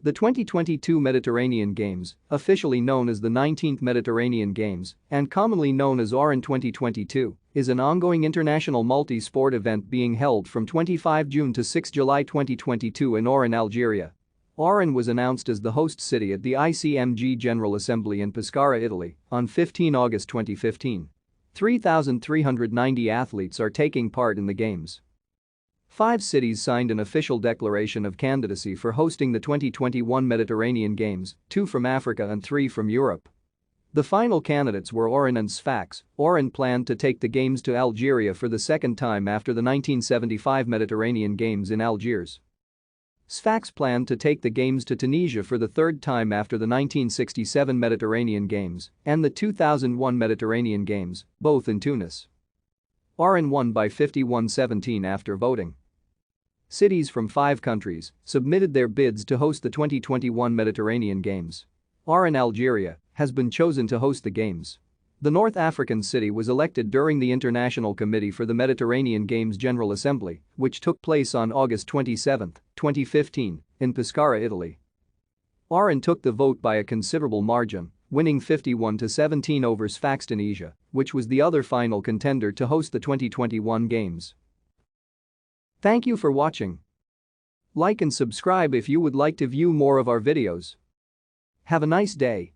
The 2022 Mediterranean Games, officially known as the 19th Mediterranean Games and commonly known as Oran 2022, is an ongoing international multi-sport event being held from 25 June to 6 July 2022 in Oran, Algeria. Oran was announced as the host city at the ICMG General Assembly in Pescara, Italy, on 15 August 2015. 3,390 athletes are taking part in the Games. 5 cities signed an official declaration of candidacy for hosting the 2021 Mediterranean Games, 2 from Africa and 3 from Europe. The final candidates were Oran and Sfax. Oran planned to take the Games to Algeria for the second time after the 1975 Mediterranean Games in Algiers. Sfax planned to take the Games to Tunisia for the third time after the 1967 Mediterranean Games and the 2001 Mediterranean Games, both in Tunis. Oran won by 51-17 after voting. Cities from 5 countries submitted their bids to host the 2021 Mediterranean Games. Oran, Algeria, has been chosen to host the Games. The North African city was elected during the International Committee for the Mediterranean Games General Assembly, which took place on August 27, 2015, in Pescara, Italy. Oran took the vote by a considerable margin, winning 51-17 over Sfax Tunisia, which was the other final contender to host the 2021 Games. Thank you for watching. Like and subscribe if you would like to view more of our videos. Have a nice day.